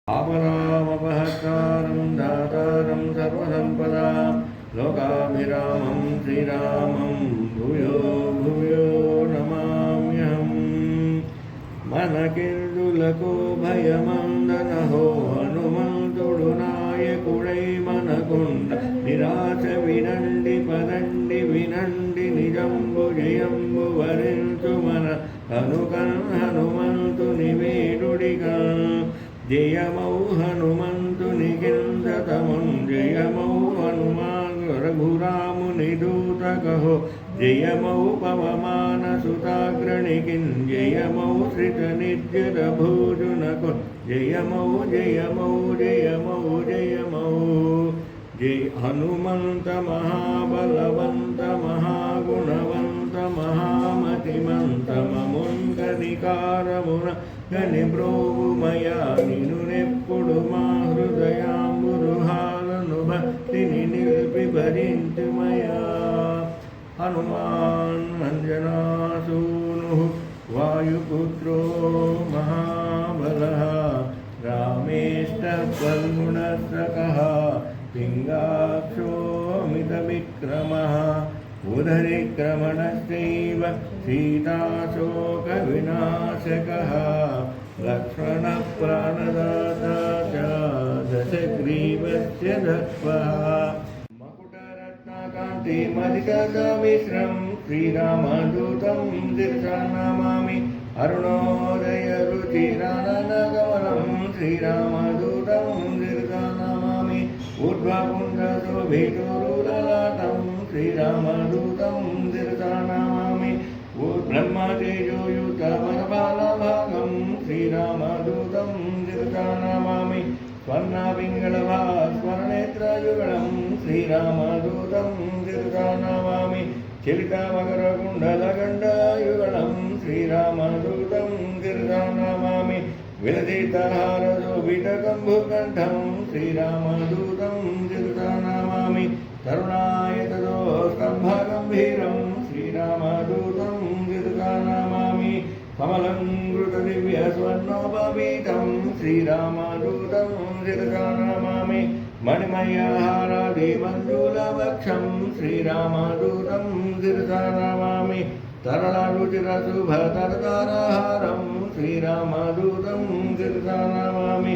आपदामपहर्तारं दातारं सर्वसम्पदां लोकाभिरामं श्रीरामं भूयो भूयो नमाम्यहम्। మనకెందులకు భయమందనహో హనుమంతుడు నాయకుడై మనకుండ నిరాశ వినండి పదండి వినండి నిజంబు జయంబు వరించు మన హనుమంతుని వేడుడిగా జయమౌ హనుమంతుని కిందతమున్ జయమౌ హనుమాన్ రఘురాముని దూతకహో జయమౌ పవమాన సుతాగ్రణికిన్ జయమౌ శ్రిత నిర్జర భోజునకు జయమౌ జయమౌ జయమౌ జయమౌ జయ హనుమంత మహాబలవంత మహాగుణవంత మహామతిమంత మముంగనికారమున గని బ్రోవుమయా నిను నెప్పుడు మా హృదయాంబురుహాలను భక్తిని నిలిపి భరించుమయా। హనుమాన్ అంజనాసూను వాయుపుత్రో మహాబలః రామేష్టఫల్గుణసఖః పింగాక్షో మితవిక్రమః ఉదరిక్రమణశ్చైవ సీతాశోకవినాశకः లక్ష్మణప్రాణదాతా చ దశగ్రీవస్య దత్వః మకుటరత్నకాంతిమధికసమిశ్రం శ్రీరామదూతం శిరసా నమామి। అరుణోదయరుచిరాననగమనం శ్రీరామదూతం శిరసా నమామి। ఊర్ధ్వపుండ్రశోభితోరులలాటం శ్రీరామదూతం శిరసా నమామి। బ్రహ్మతేజోయుతమనబాలభాగం శ్రీరామదూతం శిరసా నమామి। స్వర్ణపింగళభాస్వరనేత్రయుగళం శ్రీరామదూతం శిరసా నమామి। చలితామకరకుండలగండాయుగళం శ్రీరామదూతం శిరసా నమామి। విలసితహారశోభితకంభుకంఠం శ్రీరామదూతం శిరసా నమామి। తరుణాయతదోస్తంభగంభీరం శ్రీరామదూతం శిరసా నమామి। కమలంకృతదివ్యస్వర్ణోపవీతం శ్రీరామదూతం శిరసా నమామి। మణిమయహారాదిమంజులవక్షం శ్రీరామదూతం శిరసా నమామి। తరళరుచిరశుభతరతారహారం శ్రీరామదూతం శిరసా నమామి।